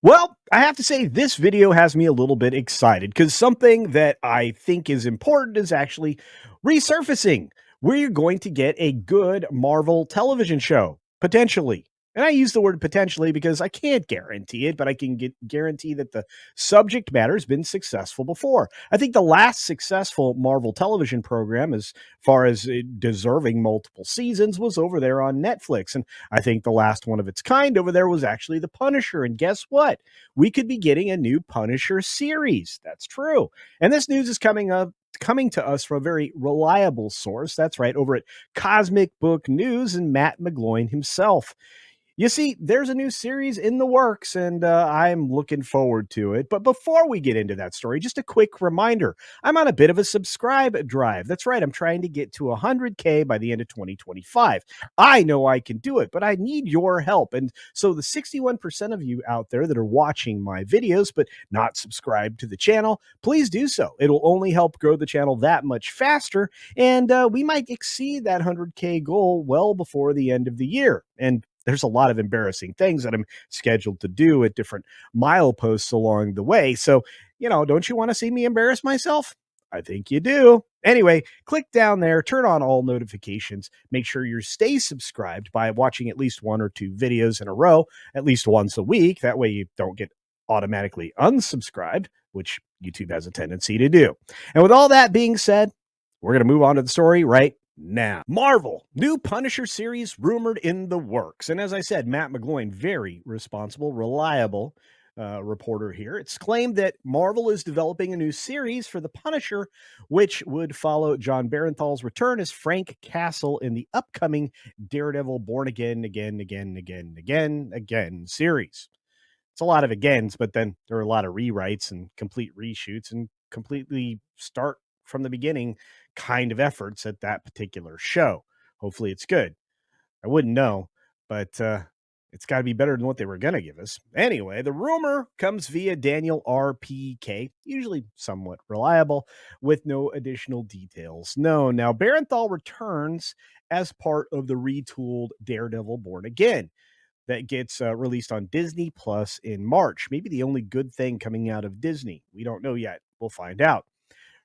Well, I have to say this video has me a little bit excited because something that I think is important is actually resurfacing. We're going to get a good Marvel television show, potentially. And I use the word potentially because I can't guarantee it, but I can guarantee that the subject matter has been successful before. I think the last successful Marvel television program, as far as it deserving multiple seasons, was over there on Netflix. And I think the last one of its kind over there was actually The Punisher. And guess what? We could be getting a new Punisher series. That's true. And this news is coming to us from a very reliable source. That's right, over at Cosmic Book News and Matt McGloin himself. You see, there's a new series in the works, and I'm looking forward to it. But before we get into that story, just a quick reminder I'm on a bit of a subscribe drive. That's right, I'm trying to get to 100K by the end of 2025. I know I can do it, but I need your help. And so, the 61% of you out there that are watching my videos but not subscribed to the channel, please do so. It'll only help grow the channel that much faster, and we might exceed that 100K goal well before the end of the year. And there's a lot of embarrassing things that I'm scheduled to do at different mileposts along the way. So, don't you want to see me embarrass myself? I think you do. Anyway, click down there, turn on all notifications, make sure you stay subscribed by watching at least one or two videos in a row, at least once a week. That way you don't get automatically unsubscribed, which YouTube has a tendency to do. And with all that being said, we're going to move on to the story right now. Marvel, new Punisher series rumored in the works. And as I said, Matt McGloin, very responsible, reliable reporter here. It's claimed that Marvel is developing a new series for the Punisher, which would follow Jon Berenthal's return as Frank Castle in the upcoming Daredevil Born Again series. It's a lot of agains, but then there are a lot of rewrites and complete reshoots and completely start from the beginning kind of efforts at that particular show. Hopefully it's good. I wouldn't know, but it's got to be better than what they were going to give us. Anyway, the rumor comes via Daniel RPK, usually somewhat reliable, with no additional details known. Now, Berenthal returns as part of the retooled Daredevil Born Again that gets released on Disney Plus in March. Maybe the only good thing coming out of Disney. We don't know yet. We'll find out.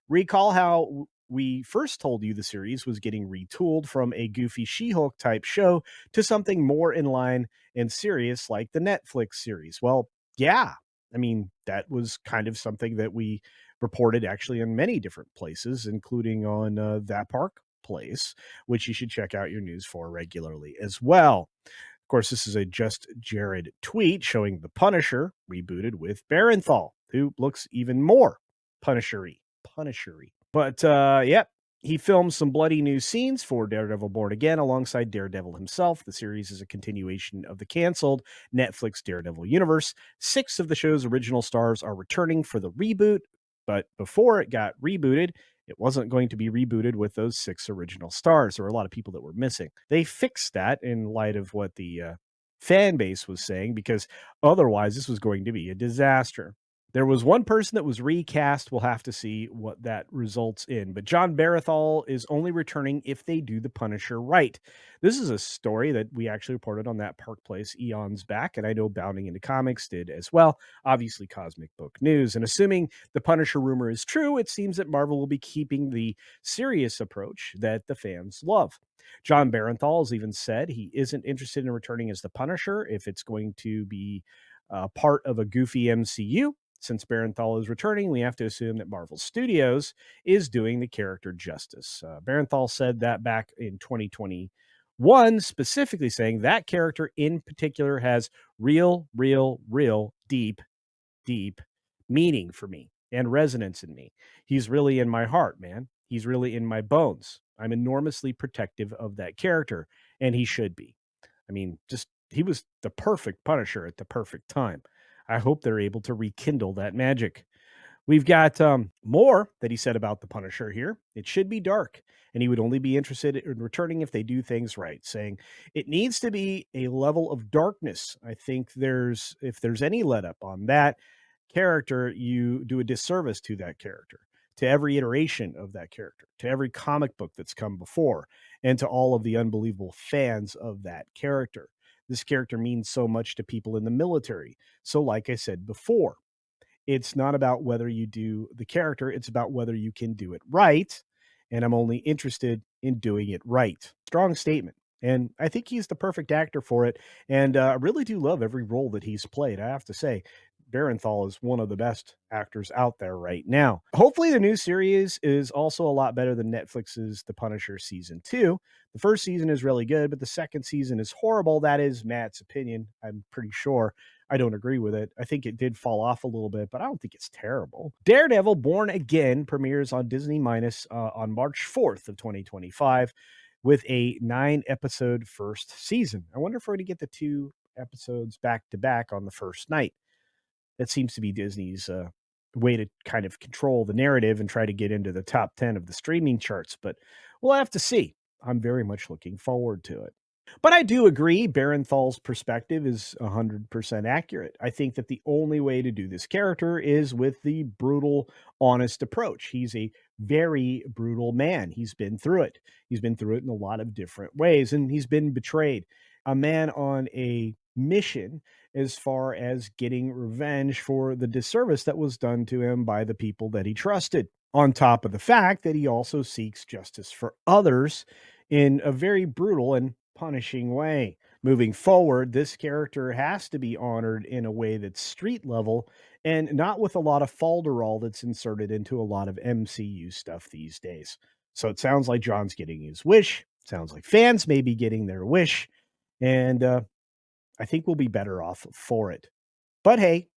Recall how we first told you the series was getting retooled from a goofy She-Hulk type show to something more in line and serious like the Netflix series. Well, yeah. I mean, that was kind of something that we reported actually in many different places, including on That Park Place, which you should check out your news for regularly as well. Of course, this is a Just Jared tweet showing the Punisher rebooted with Berenthal, who looks even more Punisher-y. But yep, he filmed some bloody new scenes for Daredevil Born Again alongside Daredevil himself. The series is a continuation of the canceled Netflix Daredevil universe. 6 of the show's original stars are returning for the reboot, but before it got rebooted, it wasn't going to be rebooted with those 6 original stars. There were a lot of people that were missing. They fixed that in light of what the fan base was saying, because otherwise this was going to be a disaster. There was one person that was recast. We'll have to see what that results in. But Jon Berenthal is only returning if they do the Punisher right. This is a story that we actually reported on That Park Place eons back, and I know Bounding into Comics did as well. Obviously, Cosmic Book News. And assuming the Punisher rumor is true, it seems that Marvel will be keeping the serious approach that the fans love. Jon Bernthal has even said he isn't interested in returning as the Punisher if it's going to be part of a goofy MCU. Since Berenthal is returning, we have to assume that Marvel Studios is doing the character justice. Berenthal said that back in 2021, specifically saying that character in particular has real deep meaning for me and resonance in me. He's really in my heart, man. He's really in my bones. I'm enormously protective of that character, and he should be. I mean, just he was the perfect Punisher at the perfect time. I hope they're able to rekindle that magic. We've got more that he said about the Punisher here. It should be dark, and he would only be interested in returning if they do things right, saying it needs to be a level of darkness. I think if there's any let up on that character, you do a disservice to that character, to every iteration of that character, to every comic book that's come before, and to all of the unbelievable fans of that character. This character means so much to people in the military. So, like I said before, it's not about whether you do the character, it's about whether you can do it right. And I'm only interested in doing it right. Strong statement. And I think he's the perfect actor for it. And I really do love every role that he's played. I have to say, Berenthal is one of the best actors out there right now. Hopefully, the new series is also a lot better than Netflix's The Punisher season two. The first season is really good, but the second season is horrible. That is Matt's opinion. I'm pretty sure. I don't agree with it. I think it did fall off a little bit, but I don't think it's terrible. Daredevil Born Again premieres on Disney Minus on March 4th of 2025 with a 9 episode first season. I wonder if we're going to get the 2 episodes back to back on the first night. That seems to be Disney's way to kind of control the narrative and try to get into the top 10 of the streaming charts, but we'll have to see. I'm very much looking forward to it. But I do agree Berenthal's perspective is 100% accurate. I think that the only way to do this character is with the brutal, honest approach. He's a very brutal man. He's been through it. He's been through it in a lot of different ways, and he's been betrayed. A man on a mission as far as getting revenge for the disservice that was done to him by the people that he trusted. On top of the fact that he also seeks justice for others in a very brutal and punishing way. Moving forward, this character has to be honored in a way that's street level and not with a lot of falderall that's inserted into a lot of MCU stuff these days. So it sounds like John's getting his wish. Sounds like fans may be getting their wish. And I think we'll be better off for it. But hey,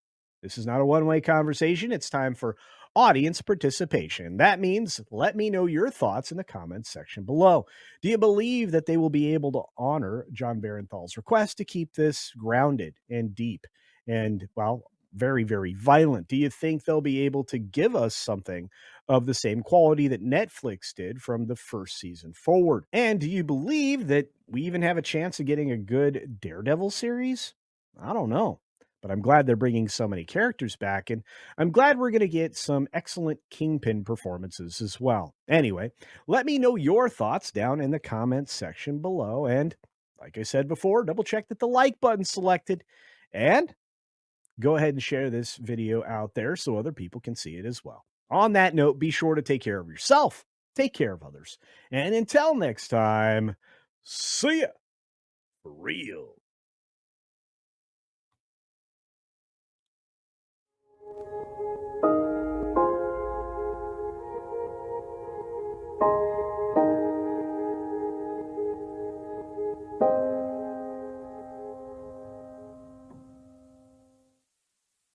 this is not a one-way conversation. It's time for audience participation. That means let me know your thoughts in the comments section below. Do you believe that they will be able to honor Jon Berenthal's request to keep this grounded and deep and, well, very, very violent? Do you think they'll be able to give us something of the same quality that Netflix did from the first season forward? And do you believe that we even have a chance of getting a good Daredevil series? I don't know, but I'm glad they're bringing so many characters back, and I'm glad we're going to get some excellent Kingpin performances as well. Anyway, let me know your thoughts down in the comments section below, and like I said before, double check that the like button's selected, and go ahead and share this video out there so other people can see it as well. On that note, be sure to take care of yourself, take care of others, and until next time, see ya for real.